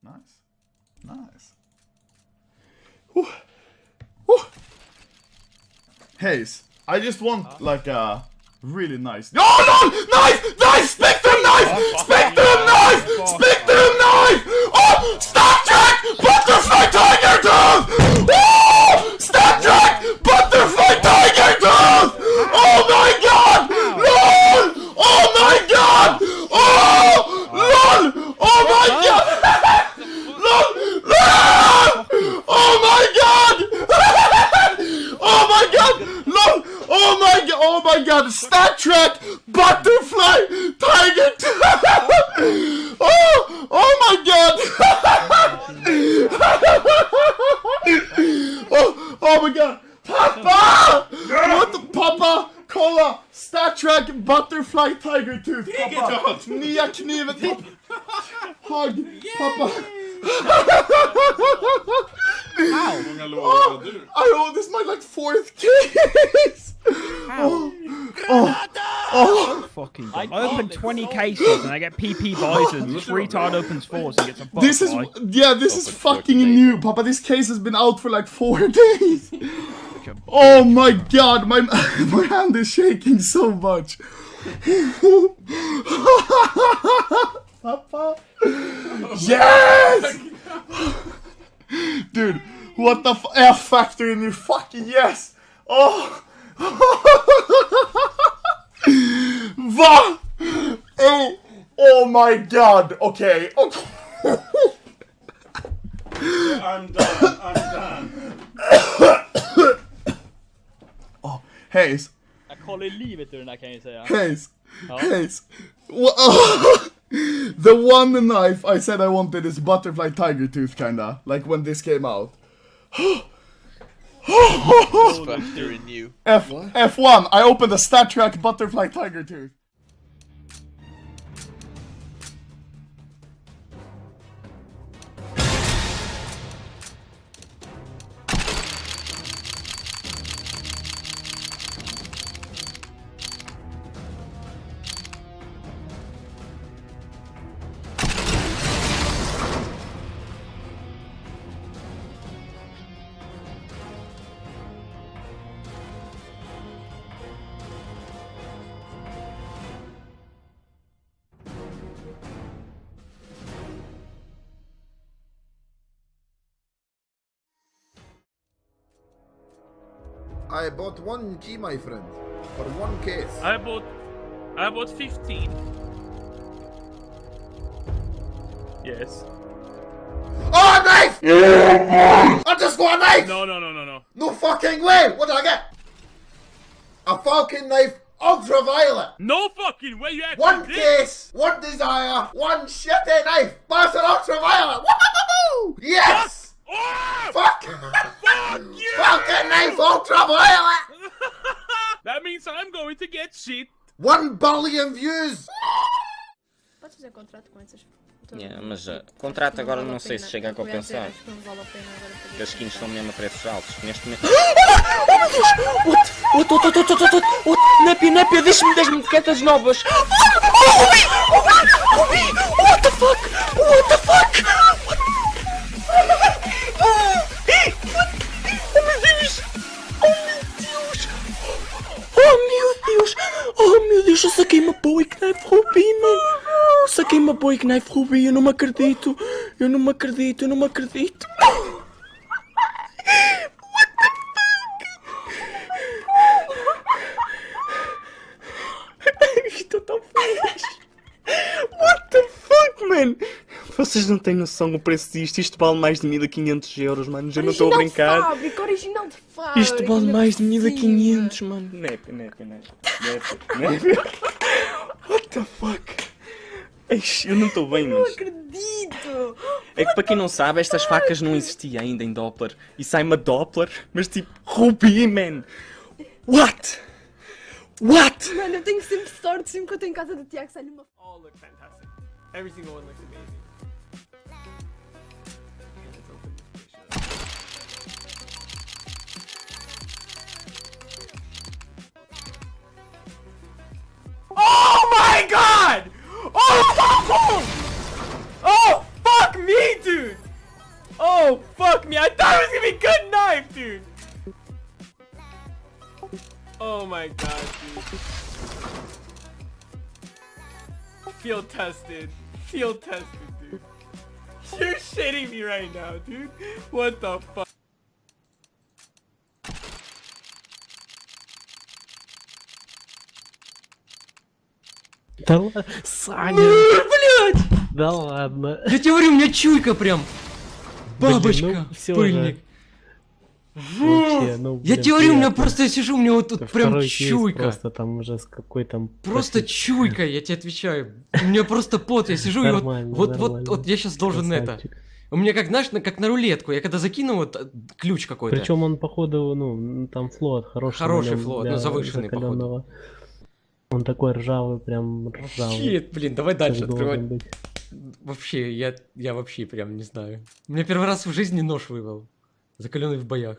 Nice. Nice. Whew. Whew. Hayes, I just want like a really nice. Oh no! Knife! Knife! Spectrum knife! Spectrum knife! Spectrum knife! Oh! Star Trek! Butterfly Tiger Tooth! Oh! Star Trek! Butterfly Tiger Tooth! Oh my god! LOL! Oh my god! Oh! LOL! Oh my god! LOL! LOL! Oh my god! Oh my god! LOL! Oh my god! Oh my god! Star Trek! Butterfly! Tiger Tooth! Oh! Oh my god! Oh! Oh my god! Papa! What the Papa? Kolla! Star Trek! Butterfly Tiger Tooth! Papa! Nya kniven! Hugg! Papa! How? Oh, I owe this my like 4th case! How? Oh! Fucking dumb. I opened 20 cases and I get PP Bison. This retard opens 4 so he gets a butterfly. This is, yeah, this is fucking new, Papa. This case has been out for like 4 days. Oh my god, my hand is shaking so much. Papa. Yes! Dude, what the F factor in your fucking yes! Oh! Va? Oh, oh my god, okay, okay. I'm done, I'm done. Oh, Hayes. Jag kollar livet ur den här kan jag säga. Hayes. Hayes. The one knife I said I wanted is butterfly tiger tooth kinda, like when this came out. Factory new. F1, I opened the Star Trek butterfly tiger tooth. I bought 1 key, my friend, for 1 case. I bought 15. Yes. Oh, a knife! I just got a knife! No. No fucking way! What did I get? A Falcon knife, ultraviolet. No fucking way you actually 1 did. case, 1 desire, 1 shitty knife. But it's an ultraviolet. Woo! Yes! Oh! Fuck! Fuck you! Falcon knife, ultraviolet. That means I'm going to get shit. 1 billion views. Podes fazer contrato com essas? Yeah, mas contrato agora não sei se chega a compensar. Acho que não vale a pena agora fazer. Porque as skins estão mesmo a preços altos. Neste momento. What? Népia, deixa-me cartas novas. What the fuck? Oh meu Deus, eu saquei uma boa knife ruby, mano. Saquei uma boa knife ruby, eu não me acredito. Estou tão feliz. What the fuck, man? Vocês não têm noção do preço disto. Isto vale mais de 1500 euros, mano. Já não estou a brincar. Original de fábrica. Isto vale mais de 1500, mano. Népia. What the fuck? Eixe, eu não estou bem, Não mas... acredito. É que para quem não sabe, estas facas não existiam ainda em Doppler. E sai uma Doppler, mas tipo, rubi, man. What? Mano, eu tenho sempre sorte. Sempre que eu estou em casa do Tiago, sai numa... All look fantastic. Every single one looks amazing. Oh my god! Oh fuck me, dude! me! I thought it was gonna be good knife, dude! Oh my god, dude. Field tested. Field tested, dude. You're shitting me right now, dude. What the fuck? Да ладно, Саня. Блять! Да ладно. Я тебе говорю, у меня чуйка прям. Бабочка, Блин, ну всё пыльник. Вообще, ну, Я блин, тебе говорю, у меня приятно. просто я сижу, у меня вот тут Это прям второй кейс чуйка. Просто там уже с какой там... Просто чуйка, я тебе отвечаю. У меня просто пот, я сижу и Нормально, вот нормально. я сейчас должен это. Красавчик. У меня как, знаешь, как на рулетку. Я когда закину вот ключ какой-то. Причем он, походу, ну, там флот хороший. Хороший на нем флот, для ну, завышенный, походу. закалённого. Он такой ржавый, прям ржавый. Щит, блин, давай как дальше должен открывать. быть. Вообще, я вообще прям не знаю. У меня первый раз в жизни нож вывел. Закаленный в боях.